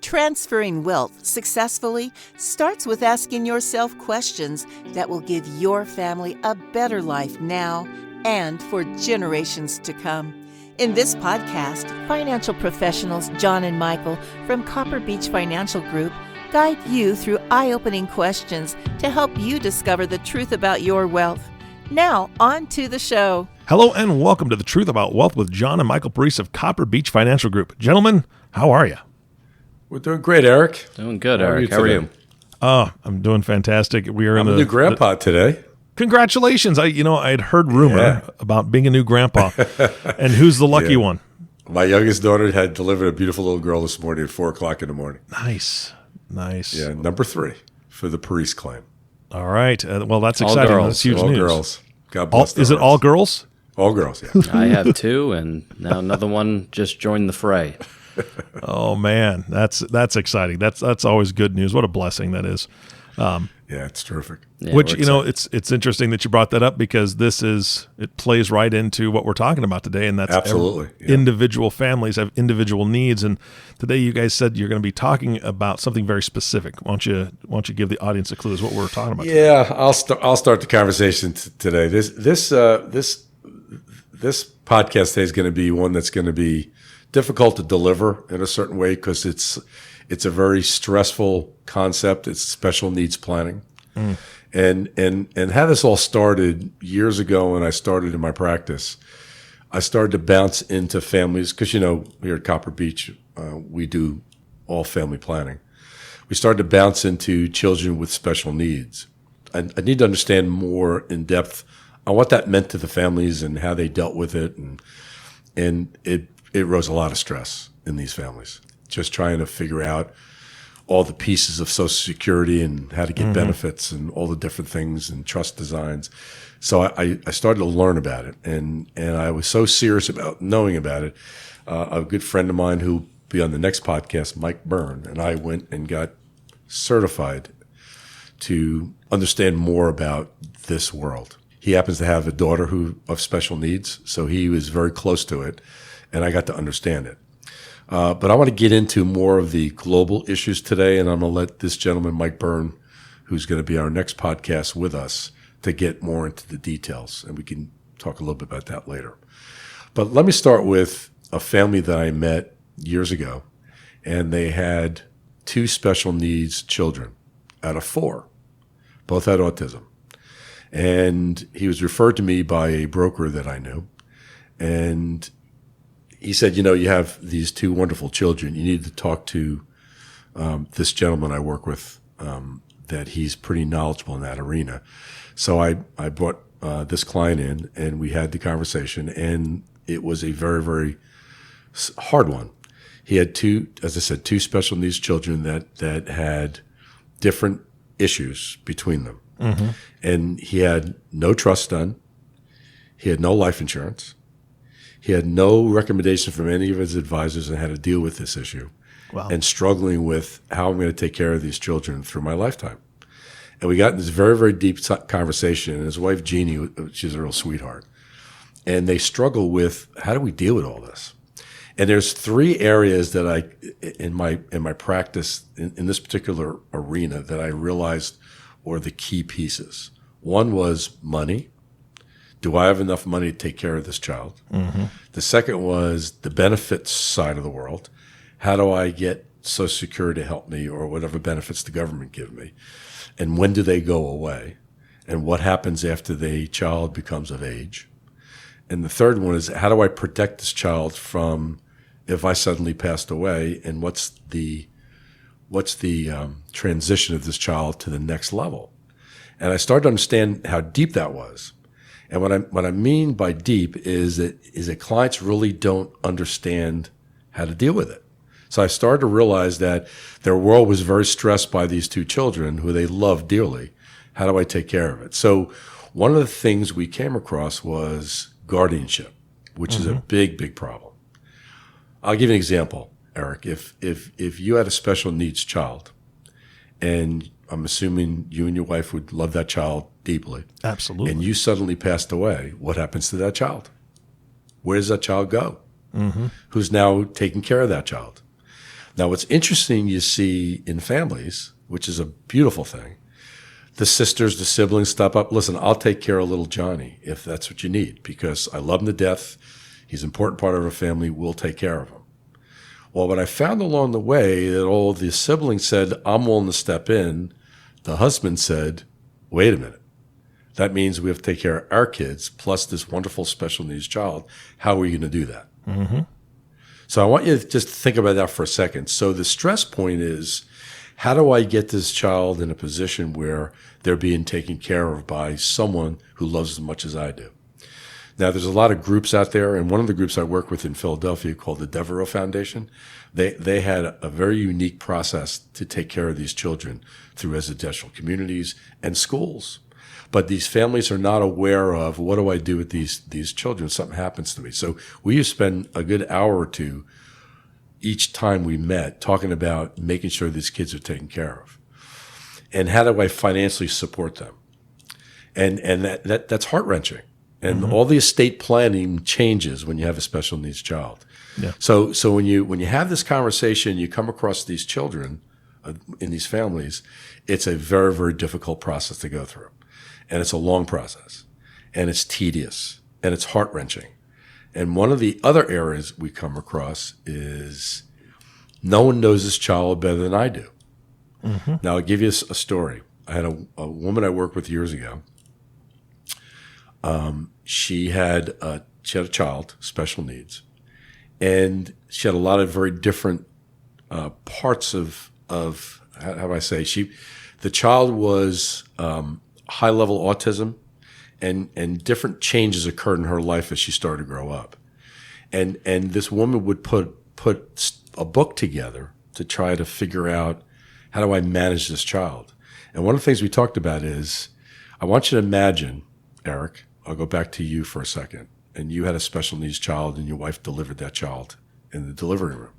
Transferring wealth successfully starts with asking yourself questions that will give your family a better life now and for generations to come. In this podcast, financial professionals John and Michael from Copper Beech Financial Group guide you through eye-opening questions to help you discover the truth about your wealth. Now, on to the show. Hello and welcome to The Truth About Wealth with John and Michael Parise of Copper Beech Financial Group. Gentlemen, how are you? We're doing great, Eric. Doing good, Eric. How are you? I'm doing fantastic. I'm a new grandpa today. Congratulations. I'd heard rumor about being a new grandpa. And who's the lucky one? My youngest daughter had delivered a beautiful little girl this morning at 4 o'clock in the morning. Nice. Yeah, number 3 for the Parise claim. All right. Well, that's All exciting. girls. That's huge All news. girls. God bless them. Is it all girls? All girls, yeah. I have 2, and now another one just joined the fray. Oh man, that's exciting. That's always good news. What a blessing that is. Yeah, it's terrific. Yeah, Which we're it's interesting that you brought that up because it plays right into what we're talking about today, and that's Absolutely, individual families have individual needs. And today you guys said you're going to be talking about something very specific. Why don't you give the audience a clue as what we're talking about? Yeah, today? I'll start the conversation today. This podcast today is going to be one that's going to be difficult to deliver in a certain way because it's a very stressful concept. It's special needs planning. And how this all started years ago when I started in my practice, I started to bounce into families because, here at Copper Beech, we do all family planning. We started to bounce into children with special needs. I need to understand more in depth on what that meant to the families and how they dealt with it. And it rose a lot of stress in these families, just trying to figure out all the pieces of Social Security and how to get benefits and all the different things and trust designs. So I started to learn about it, and I was so serious about knowing about it. A good friend of mine who will be on the next podcast, Mike Byrne, and I went and got certified to understand more about this world. He happens to have a daughter of special needs, so he was very close to it, and I got to understand it. But I want to get into more of the global issues today, and I'm going to let this gentleman, Mike Byrne, who's going to be our next podcast with us, to get more into the details, and we can talk a little bit about that later. But let me start with a family that I met years ago, and they had 2 special needs children out of 4. Both had autism. And he was referred to me by a broker that I knew, and he said, you have these 2 wonderful children. You need to talk to this gentleman I work with, that he's pretty knowledgeable in that arena. So I brought this client in, and we had the conversation, and it was a very, very hard one. He had 2 special needs children that had different issues between them. Mm-hmm. And he had no trust done. He had no life insurance. He had no recommendation from any of his advisors on how to deal with this issue. Wow. And struggling with how I'm going to take care of these children through my lifetime. And we got in this very, very deep conversation. And his wife, Jeannie, she's a real sweetheart. And they struggle with, how do we deal with all this? And there's 3 areas that in my practice, in this particular arena, that I realized were the key pieces. One was money. Do I have enough money to take care of this child? Mm-hmm. The second was the benefits side of the world. How do I get Social Security to help me or whatever benefits the government give me? And when do they go away? And what happens after the child becomes of age? And the third one is, how do I protect this child from if I suddenly passed away? And what's the transition of this child to the next level? And I started to understand how deep that was. And what I mean by deep is that clients really don't understand how to deal with it. So I started to realize that their world was very stressed by these 2 children who they love dearly. How do I take care of it? So one of the things we came across was guardianship, which is a big, big problem. I'll give you an example, Eric. If you had a special needs child, and I'm assuming you and your wife would love that child deeply. Absolutely. And you suddenly passed away, what happens to that child? Where does that child go? Mm-hmm. Who's now taking care of that child? Now, what's interesting you see in families, which is a beautiful thing, the sisters, the siblings step up. Listen, I'll take care of little Johnny if that's what you need, because I love him to death. He's an important part of our family. We'll take care of him. Well, what I found along the way, that all the siblings said, I'm willing to step in. The husband said, wait a minute. That means we have to take care of our kids plus this wonderful special needs child. How are we going to do that? Mm-hmm. So I want you to just think about that for a second. So the stress point is, how do I get this child in a position where they're being taken care of by someone who loves as much as I do? Now, there's a lot of groups out there, and one of the groups I work with in Philadelphia called the Devereaux Foundation, they had a very unique process to take care of these children through residential communities and schools. But these families are not aware of, what do I do with these children? Something happens to me. So we used to spend a good hour or two each time we met talking about making sure these kids are taken care of. And how do I financially support them? And that's heart-wrenching. And all the estate planning changes when you have a special needs child. Yeah. So when you have this conversation, you come across these children in these families, it's a very, very difficult process to go through. And it's a long process. And it's tedious. And it's heart-wrenching. And one of the other areas we come across is no one knows this child better than I do. Mm-hmm. Now, I'll give you a story. I had a woman I worked with years ago. She had a child, special needs, and she had a lot of very different parts of how do I say? The child was high level autism, and different changes occurred in her life as she started to grow up, and this woman would put a book together to try to figure out, how do I manage this child? And one of the things we talked about is, I want you to imagine, Eric, I'll go back to you for a second. And you had a special needs child, and your wife delivered that child in the delivery room.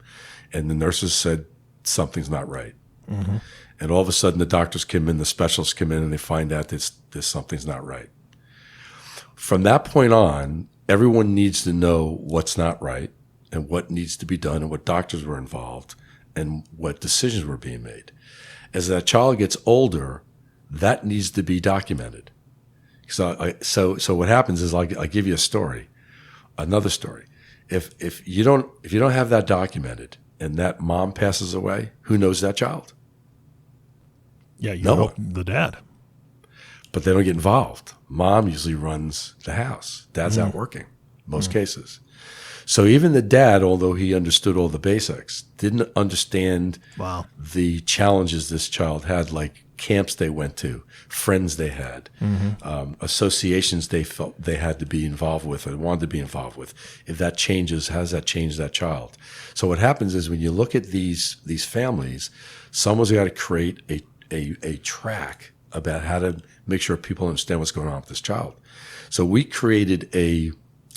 And the nurses said, something's not right. Mm-hmm. And all of a sudden, the doctors come in, the specialists come in, and they find out that something's not right. From that point on, everyone needs to know what's not right and what needs to be done and what doctors were involved and what decisions were being made. As that child gets older, that needs to be documented. So what happens is, I'll give you a story, another story. If you don't have that documented and that mom passes away, who knows that child? Yeah, you know the dad. But they don't get involved. Mom usually runs the house. Dad's out working, most cases. So even the dad, although he understood all the basics, didn't understand the challenges this child had, like camps they went to, friends they had, associations they felt they had to be involved with or wanted to be involved with. If that changes, how does that change that child? So what happens is, when you look at these families, someone's got to create a track about how to make sure people understand what's going on with this child. So we created a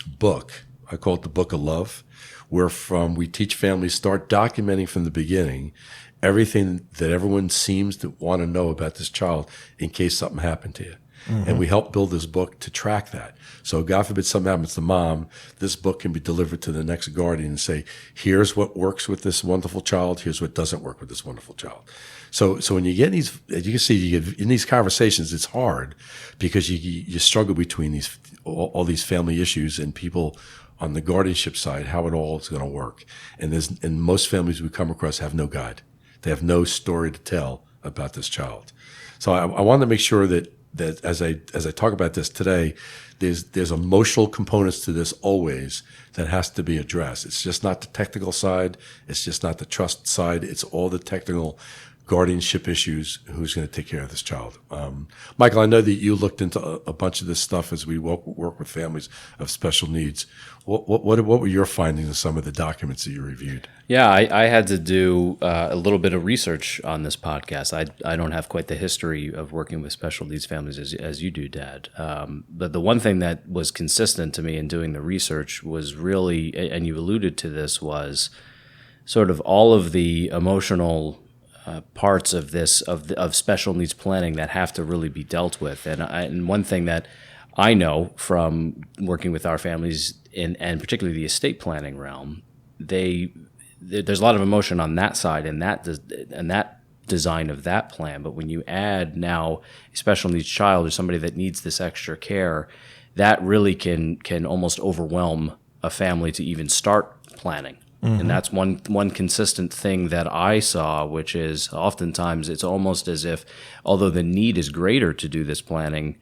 book. I call it the Book of Love, where we teach families, start documenting from the beginning everything that everyone seems to want to know about this child in case something happened to you. Mm-hmm. And we help build this book to track that. So God forbid something happens to mom, this book can be delivered to the next guardian and say, here's what works with this wonderful child, here's what doesn't work with this wonderful child. So when you get these, as you can see, in these conversations, it's hard because you struggle between all these family issues and people on the guardianship side, how it all is going to work. And most families we come across have no guide. They have no story to tell about this child. So I want to make sure that as I talk about this today, there's emotional components to this always that has to be addressed. It's just not the technical side. It's just not the trust side. It's all the technical guardianship issues. Who's going to take care of this child? Michael, I know that you looked into a bunch of this stuff as we work with families of special needs. What were your findings in some of the documents that you reviewed? Yeah, I had to do a little bit of research on this podcast. I don't have quite the history of working with special needs families as you do, Dad. But the one thing that was consistent to me in doing the research was really, and you alluded to this, was sort of all of the emotional parts of this of special needs planning that have to really be dealt with. And one thing that I know from working with our families and particularly the estate planning realm, there's a lot of emotion on that side and that design of that plan. But when you add now a special needs child or somebody that needs this extra care, that really can almost overwhelm a family to even start planning. And that's one consistent thing that I saw, which is oftentimes it's almost as if, although the need is greater to do this planning,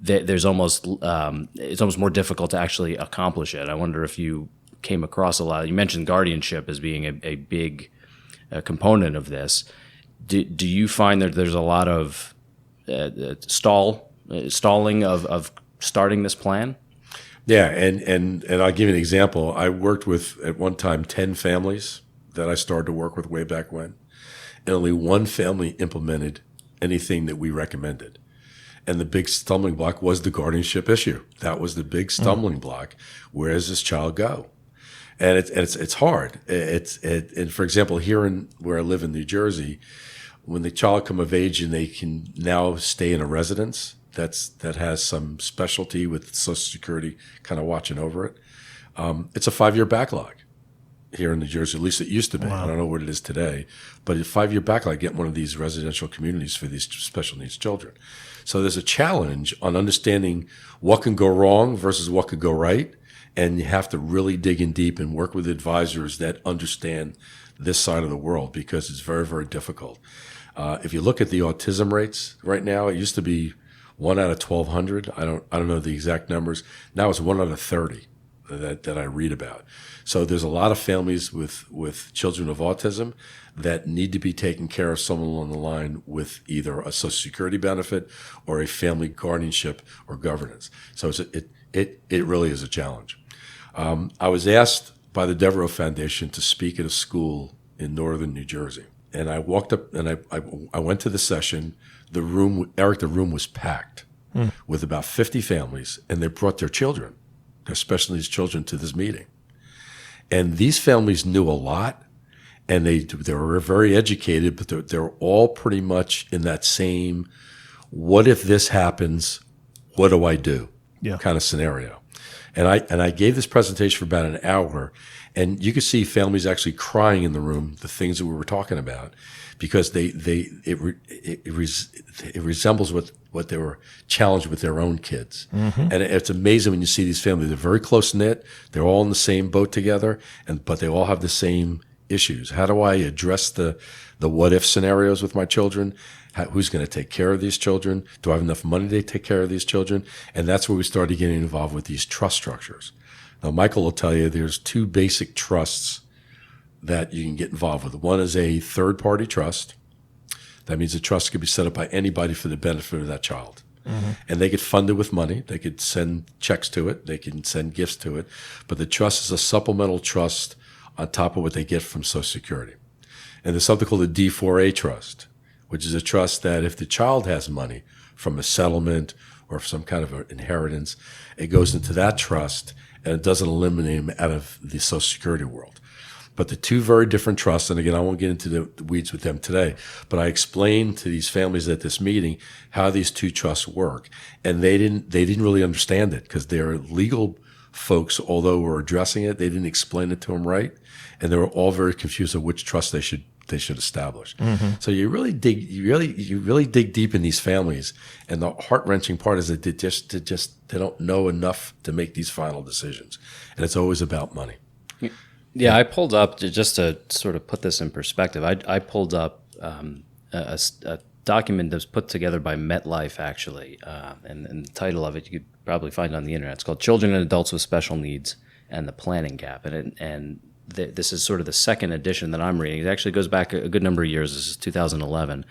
there's almost it's almost more difficult to actually accomplish it. I wonder if you came across a lot. You mentioned guardianship as being a big component of this. Do you find that there's a lot of stalling of starting this plan? Yeah, and I'll give you an example. I worked with, at one time, 10 families that I started to work with way back when, and only one family implemented anything that we recommended. And the big stumbling block was the guardianship issue. That was the big stumbling block. Where does this child go? And it's hard. And for example, here where I live in New Jersey, when the child come of age and they can now stay in a residence that has some specialty with Social Security kind of watching over it, it's a 5-year backlog here in New Jersey. At least it used to be. Wow. I don't know what it is today, but a 5-year backlog getting one of these residential communities for these special needs children. So there's a challenge on understanding what can go wrong versus what could go right. And you have to really dig in deep and work with advisors that understand this side of the world, because it's very, very difficult. If you look at the autism rates right now, it used to be 1 out of 1,200. I don't know the exact numbers. Now it's 1 out of 30 that I read about. So there's a lot of families with children of autism that need to be taken care of someone along the line with either a Social Security benefit or a family guardianship or governance. So it really is a challenge. I was asked by the Devereaux Foundation to speak at a school in northern New Jersey. And I walked up and I went to the session. The room was packed with about 50 families, and they brought their children, their special needs children, to this meeting. And these families knew a lot, and they were very educated, but they're all pretty much in that same, what if this happens, what do I do, kind of scenario. And I gave this presentation for about an hour, and you could see families actually crying in the room, the things that we were talking about, because it resembles what they were challenged with their own kids. And it's amazing when you see these families. They're very close knit. They're all in the same boat together, but they all have the same issues. How do I address the what if scenarios with my children? Who's going to take care of these children? Do I have enough money to take care of these children? And that's where we started getting involved with these trust structures. Now, Michael will tell you there's 2 basic trusts that you can get involved with. One is a third-party trust. That means the trust could be set up by anybody for the benefit of that child. And they get funded with money. They could send checks to it. They can send gifts to it. But the trust is a supplemental trust on top of what they get from Social Security. And there's something called a D4A trust, which is a trust that if the child has money from a settlement or some kind of an inheritance, it goes into that trust and it doesn't eliminate him out of the Social Security world. But the 2 very different trusts, and again, I won't get into the weeds with them today, but I explained to these families at this meeting how these 2 trusts work. And they didn't really understand it because their legal folks, although were addressing it, they didn't explain it to them right. And they were all very confused of which trust they should establish. So you really dig deep in these families, and the heart-wrenching part is that they don't know enough to make these final decisions, and it's always about money. Yeah, I pulled up, just to sort of put this in perspective, I pulled up a document that was put together by MetLife, actually, and the title of it you could probably find on the internet. It's called Children and Adults with Special Needs and the Planning Gap, and this is sort of the second edition that I'm reading. It actually goes back a good number of years. This is 2011.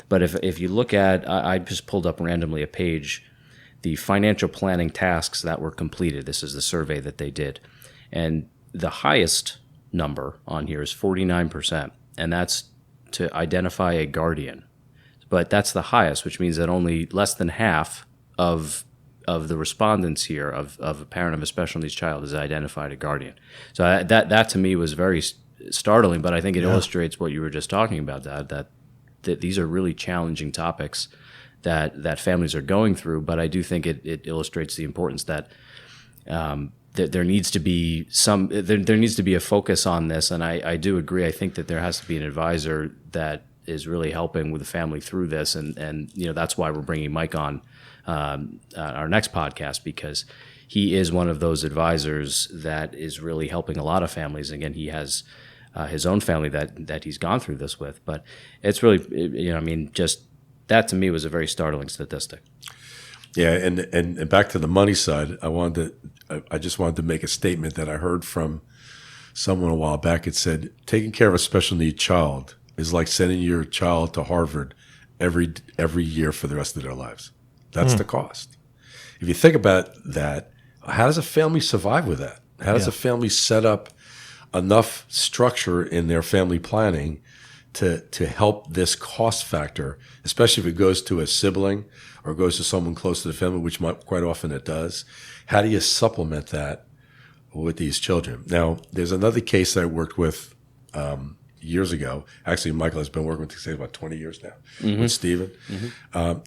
But if you look at, I just pulled up randomly a page, the financial planning tasks that were completed. This is the survey that they did. And the highest number on here is 49%, and that's to identify a guardian. But that's the highest, which means that only less than half of the respondents here of a parent of a special needs child has identified a guardian. So that to me was very startling, but I think it illustrates what you were just talking about, that these are really challenging topics that families are going through. But I do think it illustrates the importance that there needs to be there needs to be a focus on this, and I do agree. I think that there has to be an advisor that is really helping with the family through this, and that's why we're bringing Mike on our next podcast, because he is one of those advisors that is really helping a lot of families. Again, he has his own family that he's gone through this with, but it's really, just that to me was a very startling statistic. Yeah, and back to the money side, I just wanted to make a statement that I heard from someone a while back. It said, taking care of a special need child is like sending your child to Harvard every year for the rest of their lives. That's the cost. If you think about that, how does a family survive with that? How does a family set up enough structure in their family planning to help this cost factor, especially if it goes to a sibling or goes to someone close to the family, which quite often it does? How do you supplement that with these children? Now, there's another case I worked with years ago. Actually, Michael has been working with this case about 20 years now, with Stephen.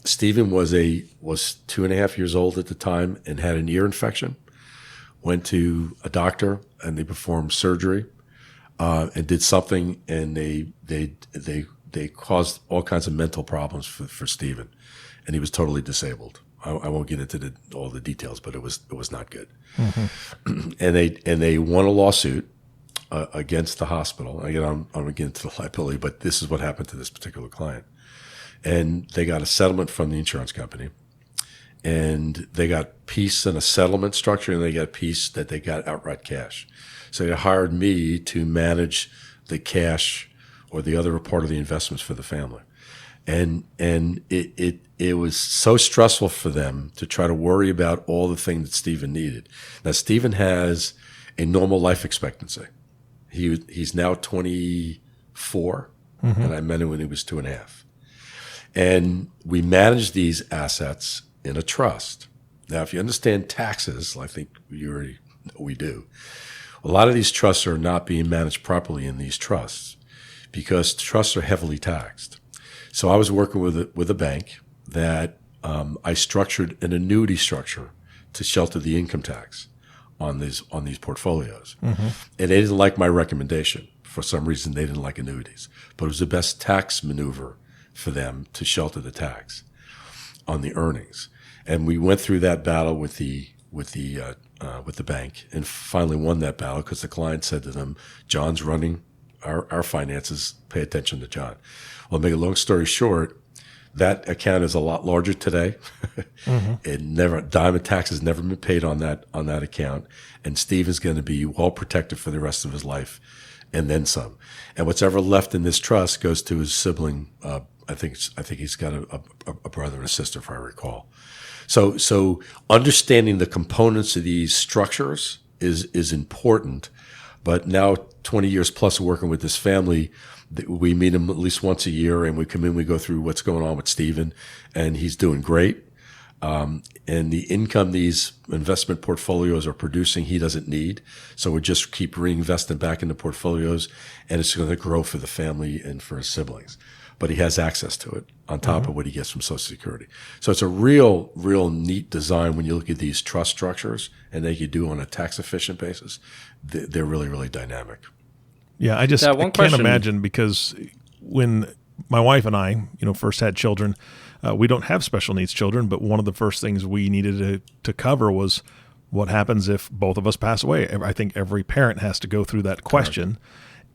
Stephen was 2.5 years old at the time and had an ear infection. Went to a doctor and they performed surgery and did something, and they caused all kinds of mental problems for Stephen, and he was totally disabled. I won't get into all the details, but it was not good. And they won a lawsuit against the hospital. Again, I'm going to get into the liability, but this is what happened to this particular client. And they got a settlement from the insurance company, and they got peace in a settlement structure, and they got peace that they got outright cash. So they hired me to manage the cash or the other part of the investments for the family. And it was so stressful for them to try to worry about all the things that Stephen needed. Now, Stephen has a normal life expectancy. He's now 24, and I met him when he was 2.5. And we manage these assets in a trust. Now, if you understand taxes, I think you already know we do, a lot of these trusts are not being managed properly in these trusts because trusts are heavily taxed. So I was working with a bank that I structured an annuity structure to shelter the income tax on these portfolios. And they didn't like my recommendation. For some reason, they didn't like annuities. But it was the best tax maneuver for them to shelter the tax on the earnings. And we went through that battle with the bank and finally won that battle because the client said to them, John's running our finances, pay attention to John. Well, to make a long story short, that account is a lot larger today. A dime of tax has never been paid on that account. And Steve is going to be well protected for the rest of his life and then some. And what's ever left in this trust goes to his sibling. I think he's got a brother and a sister, if I recall. So understanding the components of these structures is important. But now 20 years plus of working with this family, we meet him at least once a year, and we come in, we go through what's going on with Stephen, and he's doing great. And the income these investment portfolios are producing, he doesn't need. So we just keep reinvesting back into portfolios, and it's going to grow for the family and for his siblings. But he has access to it on top of what he gets from Social Security. So it's a real neat design when you look at these trust structures, and they could do on a tax efficient basis. They're really, really dynamic. Yeah, I can't imagine, because when my wife and I, first had children, we don't have special needs children, but one of the first things we needed to cover was what happens if both of us pass away. I think every parent has to go through that question,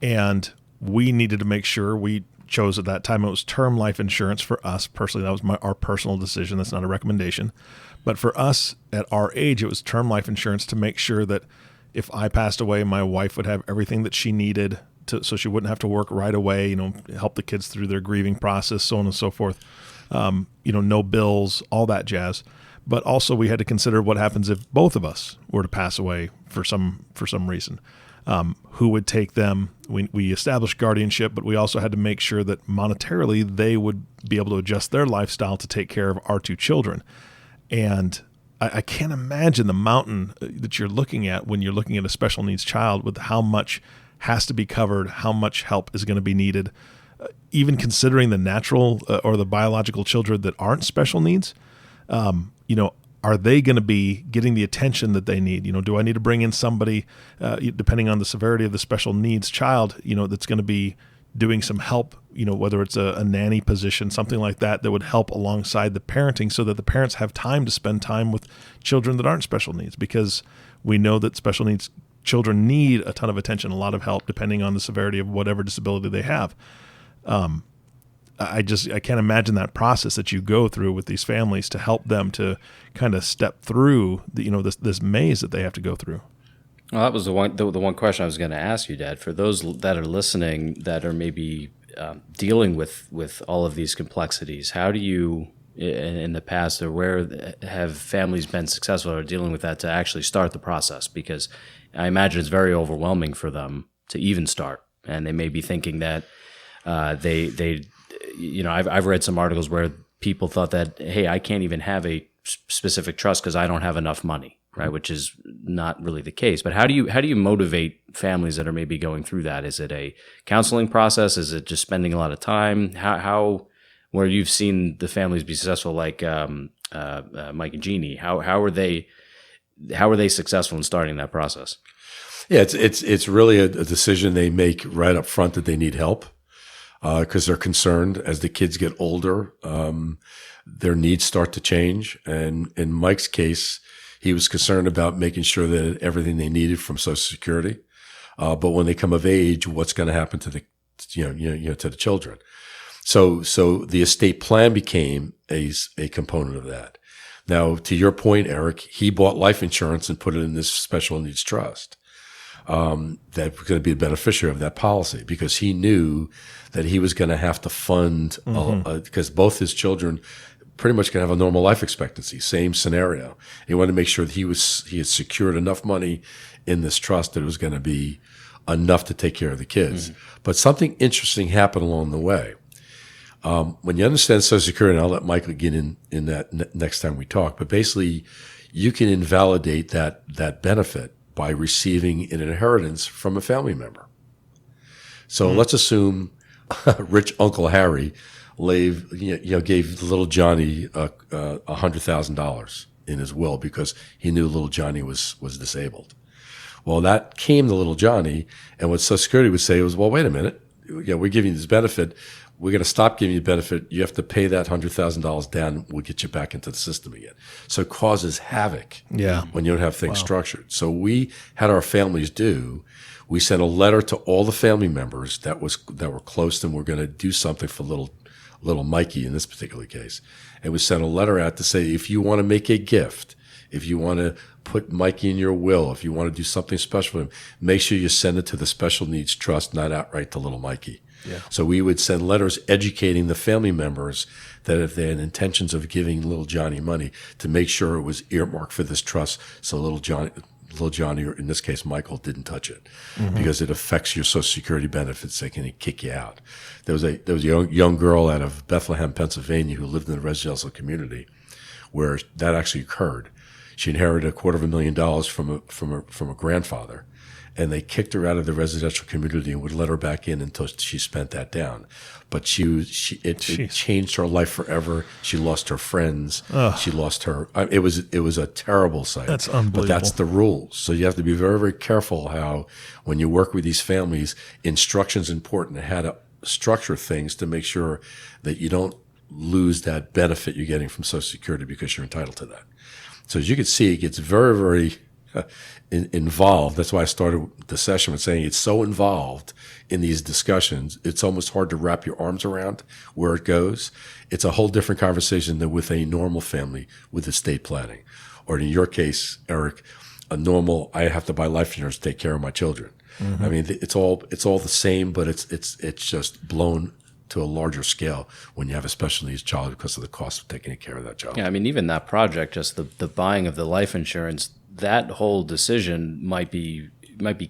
and we needed to make sure we chose at that time, it was term life insurance for us personally. That was our personal decision. That's not a recommendation. But for us at our age, it was term life insurance to make sure that if I passed away, my wife would have everything that she needed so she wouldn't have to work right away, help the kids through their grieving process, so on and so forth. No bills, all that jazz. But also we had to consider what happens if both of us were to pass away for some reason. Who would take them? We established guardianship, but we also had to make sure that monetarily they would be able to adjust their lifestyle to take care of our two children. And I can't imagine the mountain that you're looking at when you're looking at a special needs child, with how much has to be covered, how much help is going to be needed. Even considering the natural or the biological children that aren't special needs, are are they going to be getting the attention that they need? Do I need to bring in somebody, depending on the severity of the special needs child, that's going to be doing some help, whether it's a nanny position, something like that would help alongside the parenting so that the parents have time to spend time with children that aren't special needs, because we know that special needs children need a ton of attention, a lot of help, depending on the severity of whatever disability they have. I can't imagine that process that you go through with these families to help them to kind of step through this maze that they have to go through. Well, that was the one question I was going to ask you, Dad. For those that are listening that are maybe dealing with all of these complexities, how do you, in the past, or where have families been successful or dealing with that to actually start the process? Because I imagine it's very overwhelming for them to even start, and they may be thinking that I've read some articles where people thought that, hey, I can't even have a specific trust because I don't have enough money, right? Which is not really the case. But how do you motivate families that are maybe going through that? Is it a counseling process? Is it just spending a lot of time? How where you've seen the families be successful, like Mike and Jeannie, how are they successful in starting that process? Yeah, it's really a decision they make right up front that they need help. Because they're concerned as the kids get older, their needs start to change. And in Mike's case, he was concerned about making sure that everything they needed from Social Security. But when they come of age, what's going to happen to the to the children? So the estate plan became a component of that. Now, to your point, Eric, he bought life insurance and put it in this special needs trust. That was going to be a beneficiary of that policy, because he knew that he was going to have to fund, because both his children pretty much going to have a normal life expectancy, same scenario. He wanted to make sure that he had secured enough money in this trust that it was going to be enough to take care of the kids. But something interesting happened along the way. When you understand Social Security, and I'll let Michael get in that next time we talk, but basically you can invalidate that benefit by receiving an inheritance from a family member. So let's assume rich Uncle Harry gave little Johnny $100,000 in his will because he knew little Johnny was disabled. Well, that came to little Johnny, and what Social Security would say was, well, wait a minute, we're giving you this benefit. We're going to stop giving you benefit. You have to pay that $100,000 down. We'll get you back into the system again. So it causes havoc when you don't have things structured. So we had our families we sent a letter to all the family members that were close and were going to do something for little Mikey in this particular case. And we sent a letter out to say, if you want to make a gift, if you want to put Mikey in your will, if you want to do something special for him, make sure you send it to the Special Needs Trust, not outright to little Mikey. Yeah. So we would send letters educating the family members that if they had intentions of giving little Johnny money, to make sure it was earmarked for this trust, so little Johnny, or in this case Michael, didn't touch it, because it affects your Social Security benefits. They can kick you out. There was a young girl out of Bethlehem, Pennsylvania, who lived in the residential community where that actually occurred. She inherited $250,000 from a grandfather. And they kicked her out of the residential community and would let her back in until she spent that down. But it changed her life forever. She lost her friends. Ugh. She lost her. It was a terrible sight. That's unbelievable. But that's the rules. So you have to be very, very careful how, when you work with these families, instruction's important, and how to structure things to make sure that you don't lose that benefit you're getting from Social Security because you're entitled to that. So as you can see, it gets very, very involved. That's why I started the session with saying it's so involved in these discussions, it's almost hard to wrap your arms around where it goes. It's a whole different conversation than with a normal family with estate planning. Or in your case, Eric, I have to buy life insurance to take care of my children. I mean, it's all the same, but it's just blown to a larger scale when you have a special needs child because of the cost of taking care of that child. Yeah, I mean, even that project, just the buying of the life insurance, that whole decision might be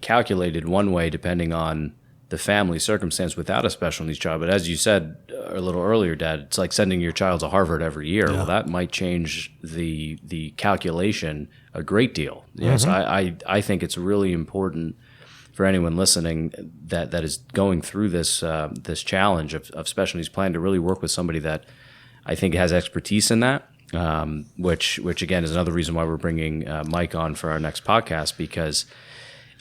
calculated one way depending on the family circumstance without a special needs child. But as you said a little earlier, Dad, it's like sending your child to Harvard every year. Yeah. Well, that might change the calculation a great deal. Yeah, so I think it's really important for anyone listening that is going through this challenge of special needs plan to really work with somebody that I think has expertise in that. which again is another reason why we're bringing Mike on for our next podcast, because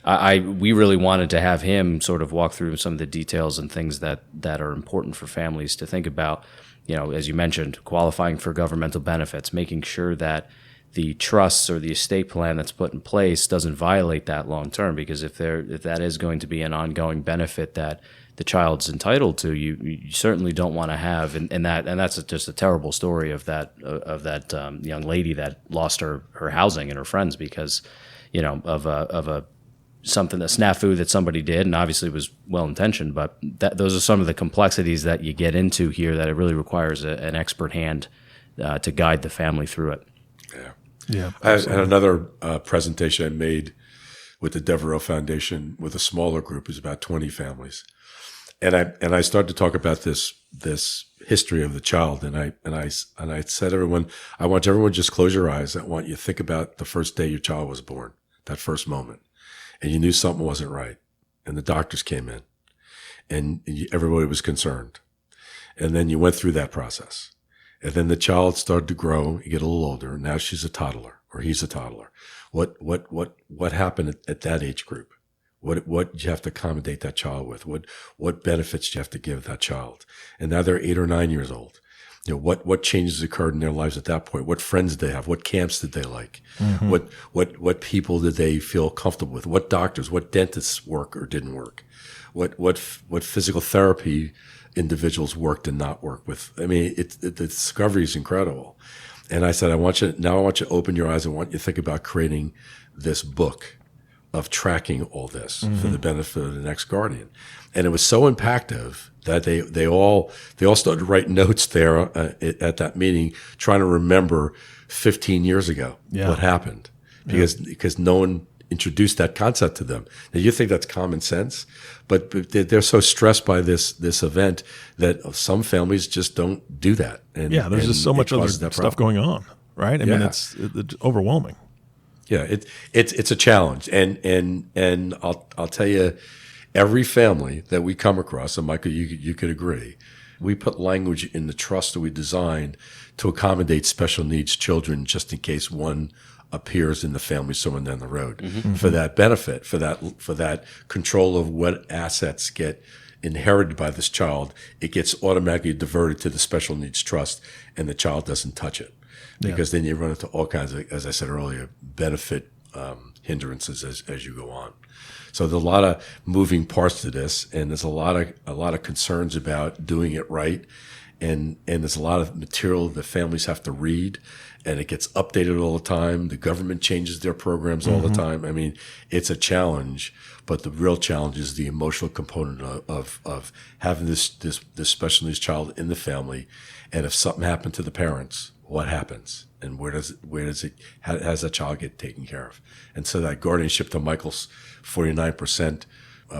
we really wanted to have him sort of walk through some of the details and things that are important for families to think about. As you mentioned, qualifying for governmental benefits, making sure that the trusts or the estate plan that's put in place doesn't violate that long term, because if that is going to be an ongoing benefit that the child's entitled to, you certainly don't want to have, and that's just a terrible story of that young lady that lost her housing and her friends because of a something, a snafu that somebody did, and obviously it was well intentioned, but those are some of the complexities that you get into here that it really requires an expert hand to guide the family through it. Yeah. I had another presentation I made with the Devereaux Foundation with a smaller group. It was about 20 families. And I started to talk about this history of the child. And I said to everyone, I want everyone to just close your eyes. I want you to think about the first day your child was born, that first moment. And you knew something wasn't right. And the doctors came in and everybody was concerned. And then you went through that process. And then the child started to grow, you get a little older. Now she's a toddler or he's a toddler. What happened at that age group? What did you have to accommodate that child with? What benefits do you have to give that child? And now they're 8 or 9 years old. What changes occurred in their lives at that point? What friends did they have? What camps did they like? Mm-hmm. What people did they feel comfortable with? What doctors, what dentists work or didn't work? What physical therapy individuals worked and not work with? I mean, the discovery is incredible. And I said, I want you to open your eyes. I want you to think about creating this book of tracking all this for the benefit of the next guardian. And it was so impacttive that they all started to write notes there at that meeting, trying to remember 15 years ago what happened, because no one introduced that concept to them. Now you think that's common sense, but they're so stressed by this event that some families just don't do that. And there's just so much other stuff going on, right? I mean, it's overwhelming. Yeah, it's a challenge, and I'll tell you, every family that we come across, and Michael, you could agree, we put language in the trust that we designed to accommodate special needs children, just in case one appears in the family somewhere down the road, for that benefit, for that control of what assets get inherited by this child. It gets automatically diverted to the special needs trust, and the child doesn't touch it. Because then you run into all kinds of, as I said earlier, benefit hindrances as you go on. So there's a lot of moving parts to this, and there's a lot of concerns about doing it right, and there's a lot of material that families have to read, and it gets updated all the time. The government changes their programs all the time. I mean, it's a challenge, but the real challenge is the emotional component of having this special needs child in the family, and if something happened to the parents, what happens, and how does that child get taken care of? And so that guardianship, to Michael's 49%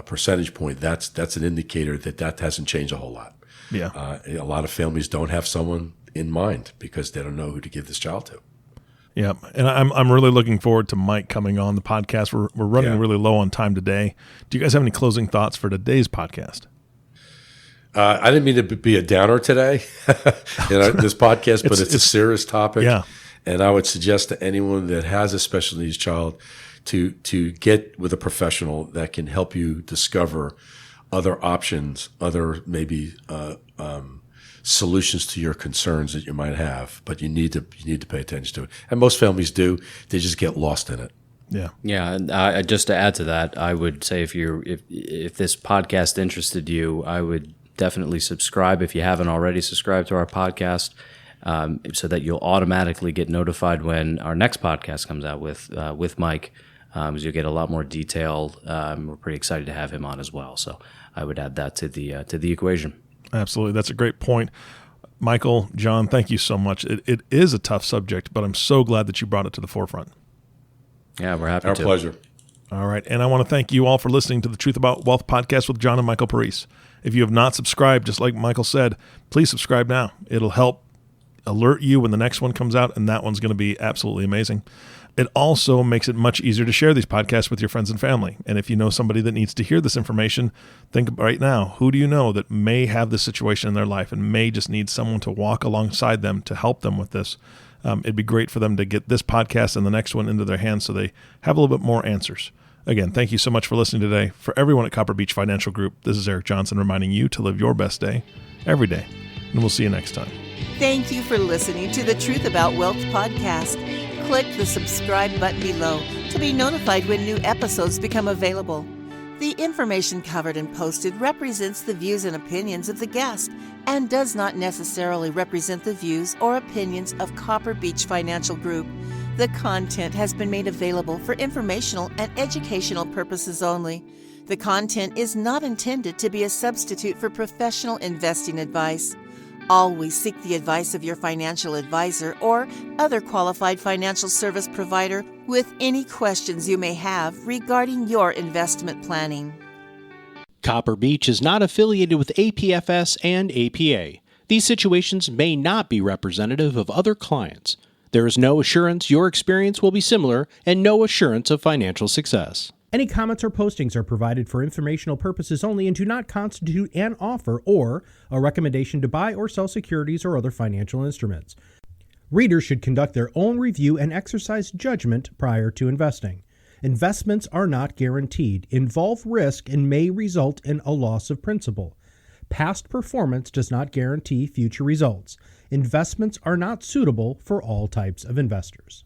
percentage point, that's an indicator that hasn't changed a whole lot. Yeah, a lot of families don't have someone in mind because they don't know who to give this child to. Yeah, and I'm really looking forward to Mike coming on the podcast. We're running really low on time today. Do you guys have any closing thoughts for today's podcast? I didn't mean to be a downer today, this podcast, but it's a serious topic. Yeah. And I would suggest to anyone that has a special needs child to get with a professional that can help you discover other options, other maybe solutions to your concerns that you might have. But you need to pay attention to it. And most families do. They just get lost in it. Yeah. Yeah. And just to add to that, I would say if this podcast interested you, I would definitely subscribe if you haven't already subscribed to our podcast, so that you'll automatically get notified when our next podcast comes out with Mike. You'll get a lot more detail. We're pretty excited to have him on as well. So I would add that to the equation. Absolutely. That's a great point. Michael, John, thank you so much. It is a tough subject, but I'm so glad that you brought it to the forefront. Yeah, we're happy Our to. pleasure. All right. And I want to thank you all for listening to the Truth About Wealth podcast with John and Michael Parise. If you have not subscribed, just like Michael said, please subscribe now. It'll help alert you when the next one comes out, and that one's going to be absolutely amazing. It also makes it much easier to share these podcasts with your friends and family. And if you know somebody that needs to hear this information, think right now, who do you know that may have this situation in their life and may just need someone to walk alongside them to help them with this? it'd be great for them to get this podcast and the next one into their hands so they have a little bit more answers. Again, thank you so much for listening today. For everyone at Copper Beech Financial Group, this is Eric Johnson reminding you to live your best day every day. And we'll see you next time. Thank you for listening to the Truth About Wealth podcast. Click the subscribe button below to be notified when new episodes become available. The information covered and posted represents the views and opinions of the guest and does not necessarily represent the views or opinions of Copper Beech Financial Group. The content has been made available for informational and educational purposes only. The content is not intended to be a substitute for professional investing advice. Always seek the advice of your financial advisor or other qualified financial service provider with any questions you may have regarding your investment planning. Copper Beech is not affiliated with APFS and APA. These situations may not be representative of other clients. There is no assurance your experience will be similar and no assurance of financial success. Any comments or postings are provided for informational purposes only and do not constitute an offer or a recommendation to buy or sell securities or other financial instruments. Readers should conduct their own review and exercise judgment prior to investing. Investments are not guaranteed, involve risk, and may result in a loss of principal. Past performance does not guarantee future results. Investments are not suitable for all types of investors.